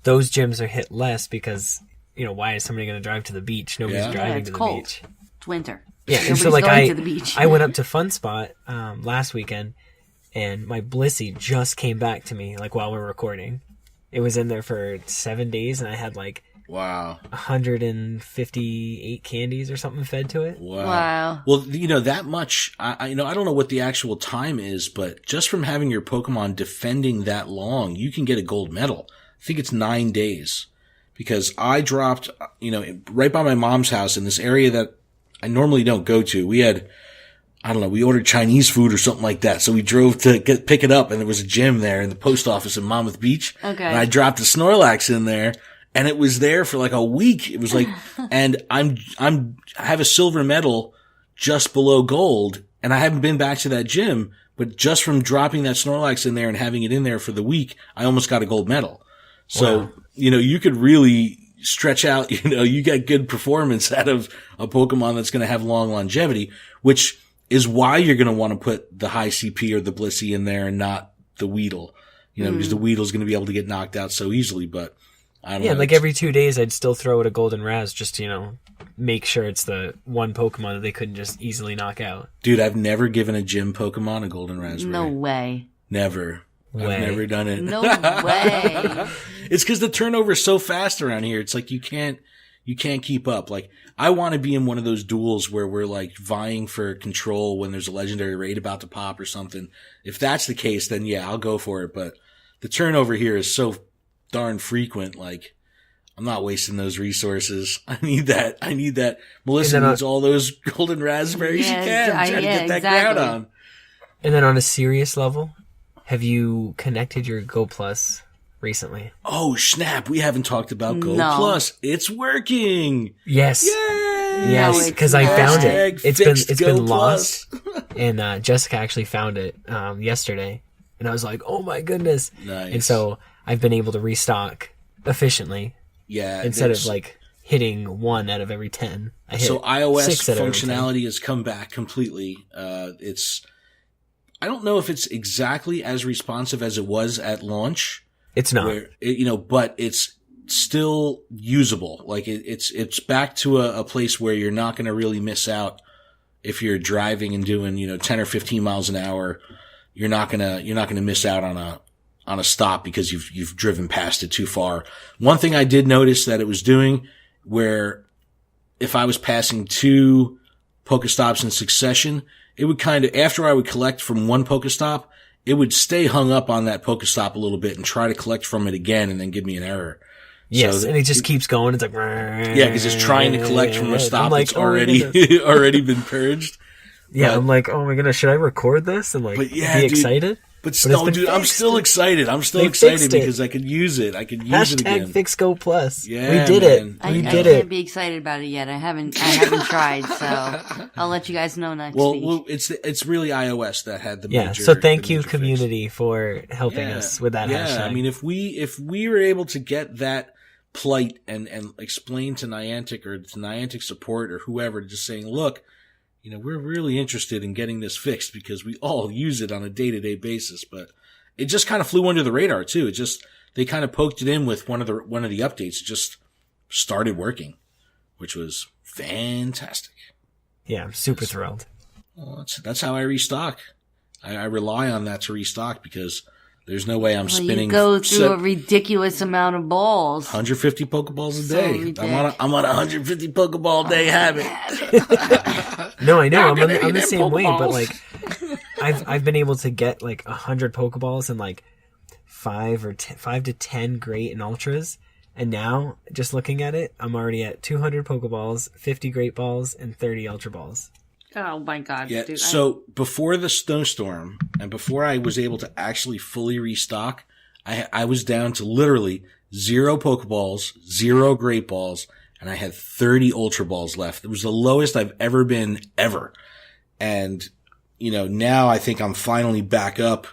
those gyms are hit less because, you know, why is somebody going to drive to the beach? Nobody's driving it's to the cold. beach. It's winter. Yeah, and so Nobody's like going to the beach. I went up to Fun Spot last weekend, and my Blissey just came back to me like while we were recording. It was in there for 7 days, and I had like Wow. 158 candies or something fed to it. Wow. Well, you know, that much, I don't know what the actual time is, but just from having your Pokemon defending that long, you can get a gold medal. I think it's 9 days because I dropped, you know, right by my mom's house in this area that I normally don't go to. We had, I don't know, we ordered Chinese food or something like that. So we drove to pick it up and there was a gym there in the post office in Monmouth Beach. Okay. And I dropped a Snorlax in there and it was there for like a week. It was like, and I have a silver medal just below gold and I haven't been back to that gym, but just from dropping that Snorlax in there and having it in there for the week, I almost got a gold medal. So, Wow. You know, you could really stretch out, you know, you get good performance out of a Pokemon that's going to have long longevity, which is why you're going to want to put the high CP or the Blissey in there and not the Weedle, you know, because the Weedle's going to be able to get knocked out so easily, but I don't know. Yeah, like every 2 days I'd still throw it a golden Raz just to, you know, make sure it's the one Pokemon that they couldn't just easily knock out. Dude, I've never given a gym Pokemon a golden raspberry. No way. Never. Way. I've never done it. No way. It's because the turnover is so fast around here. It's like you can't keep up. Like I want to be in one of those duels where we're like vying for control when there's a legendary raid about to pop or something. If that's the case, then yeah, I'll go for it. But the turnover here is so darn frequent. Like I'm not wasting those resources. I need that. Melissa needs all those golden raspberries she can. I'm trying to get that ground on. And then on a serious level, have you connected your Go Plus recently? Oh, snap. We haven't talked about Go No. Plus. It's working. Yes. Yay! Yes, because I found it. Hashtag It's Go been Plus. lost, and Jessica actually found it yesterday, and I was like, "Oh my goodness!" Nice. And so I've been able to restock efficiently Yeah. instead of like hitting 1 out of every 10. I hit So iOS 6 out of every 10. functionality has come back completely. I don't know if it's exactly as responsive as it was at launch. It's not. Where but it's still usable. Like it's back to a place where you're not going to really miss out if you're driving and doing 10 or 15 miles an hour. You're not gonna miss out on a stop because you've driven past it too far. One thing I did notice that it was doing, where if I was passing 2 Pokestops in succession, it would kind of, after I would collect from one Pokestop, it would stay hung up on that Pokestop a little bit and try to collect from it again and then give me an error. Yes, So and it just keeps going. It's like, yeah, because it's trying to collect from a stop I'm like, that's oh my already goodness. already been purged. Yeah, But- I'm like, oh my goodness, should I record this and like But yeah, be dude, excited? But it's still, been dude, I'm fixed. still excited. I'm still They excited fixed it. because I could use it. I could use it again. Fix Go Plus. Yeah, we did man. it. We I did can't it. be excited about it yet. I haven't tried, so I'll let you guys know next week. Well, it's really iOS that had the Yeah. major. So thank the you, major fix. community, for helping us with that Yeah, hashtag. I mean, if we were able to get that plight and explain to Niantic or to Niantic support or whoever, just saying, look, we're really interested in getting this fixed because we all use it on a day-to-day basis, but it just kind of flew under the radar too. They kind of poked it in with one of the updates. It just started working, which was fantastic. Yeah, I'm super thrilled. Well, that's how I restock. I rely on that to restock because there's no way I'm spinning. You go through a ridiculous amount of balls. 150 Pokeballs a So day. ridiculous. I'm on a 150 Pokeball day habit. No, I know. I'm gonna the eat same them way, but Pokeballs. like, I've been able to get like 100 Pokeballs and like 5 to 10 Great and Ultras, and now just looking at it, I'm already at 200 Pokeballs, 50 Great Balls, and 30 Ultra Balls. Oh my god, Yeah. dude! So before the snowstorm and before I was able to actually fully restock, I was down to literally 0 Pokeballs, 0 Great Balls, and I had 30 Ultra Balls left. It was the lowest I've ever been, ever. And, now I think I'm finally back up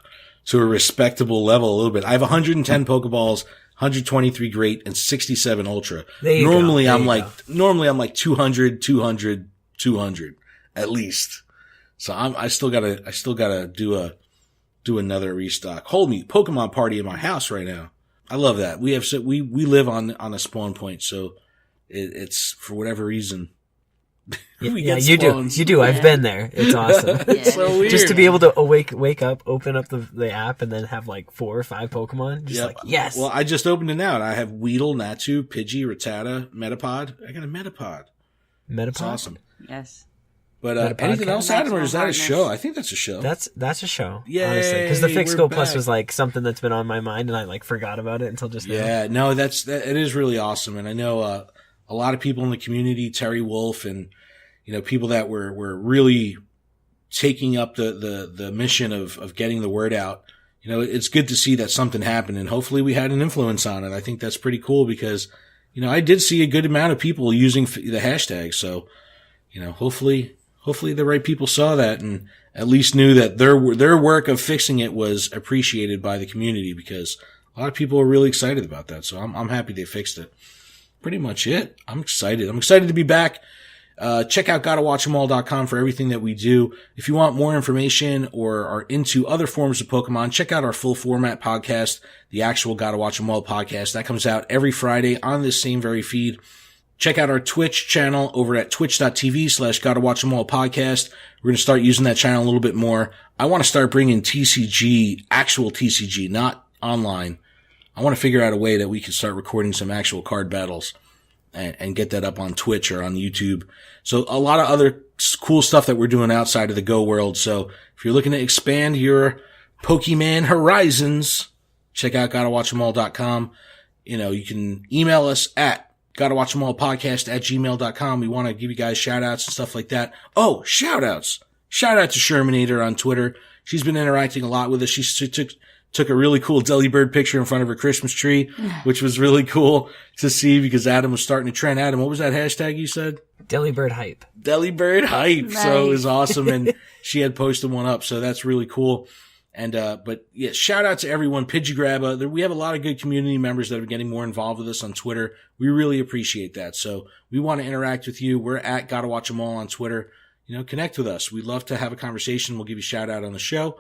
to a respectable level a little bit. I have 110 Pokeballs, 123 Great, and 67 Ultra. Normally I'm like 200, 200, 200 at least. So I still gotta do another restock. Hold me, Pokemon party in my house right now. I love that. We live on a spawn point, so it's for whatever reason. Yeah, you do. I've been there. It's awesome. It's so weird. Just to be able to wake up, open up the app, and then have like 4 or 5 Pokemon. Just like, yes. Well, I just opened it now, and I have Weedle, Natu, Pidgey, Rattata, Metapod. I got a Metapod. It's awesome. Yes. But anything else, Adam, or is that a show? I think that's a show. That's a show. Yeah, honestly, because the Fix Go Plus was like something that's been on my mind, and I like forgot about it until just now. Yeah, no, it is really awesome, and I know a lot of people in the community, Terry Wolf, and people that were really taking up the mission of getting the word out. It's good to see that something happened, and hopefully we had an influence on it. I think that's pretty cool because I did see a good amount of people using the hashtag, so hopefully the right people saw that and at least knew that their work of fixing it was appreciated by the community, because a lot of people are really excited about that. So I'm happy they fixed it. Pretty much it. I'm excited. I'm excited to be back. Check out GottaWatchEmAll.com for everything that we do. If you want more information or are into other forms of Pokemon, check out our full format podcast, the actual Gotta Watch 'Em All podcast. That comes out every Friday on this same very feed. Check out our Twitch channel over at twitch.tv/GottaWatchEmAll podcast. We're going to start using that channel a little bit more. I want to start bringing TCG, actual TCG, not online. I want to figure out a way that we can start recording some actual card battles and get that up on Twitch or on YouTube. So a lot of other cool stuff that we're doing outside of the Go world. So if you're looking to expand your Pokemon horizons, check out GottaWatchEmAll.com. You can email us at GottaWatchEmAllPodcast@gmail.com. We want to give you guys shout outs and stuff like that. Oh, shout outs. Shout out to Shermanator on Twitter. She's been interacting a lot with us. She took a really cool Delibird picture in front of her Christmas tree, which was really cool to see because Adam was starting to trend. Adam, what was that hashtag you said? Delibird hype. Delibird hype. Nice. So it was awesome. And she had posted one up. So that's really cool. And, but yeah, shout out to everyone. Pidgegrabba. We have a lot of good community members that are getting more involved with us on Twitter. We really appreciate that. So we want to interact with you. We're at Gotta Watch 'Em All on Twitter. Connect with us. We'd love to have a conversation. We'll give you a shout out on the show.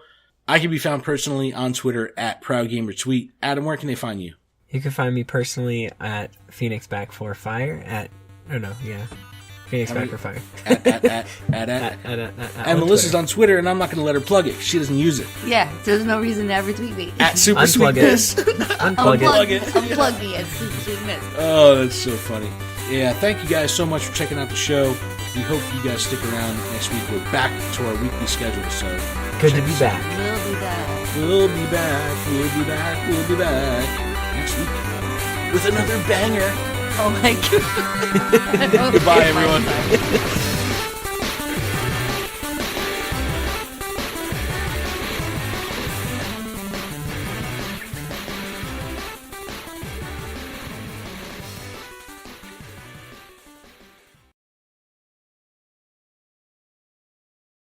I can be found personally on Twitter at ProudGamerTweet. Adam, where can they find you? You can find me personally at Phoenix Back for Fire Phoenix Back for Fire. And Melissa's on Twitter, and I'm not going to let her plug it. She doesn't use it. Yeah, there's no reason to ever tweet me. At Super Unplug Sweet Miss. Unplug it. Unplug me at Super Sweet Miss. Oh, that's so funny. Yeah, thank you guys so much for checking out the show. We hope you guys stick around next week. We're back to our weekly schedule, so good to be back. We'll be back. We'll be back. We'll be back. We'll be back next week with another banger. Oh my god. Goodbye, everyone.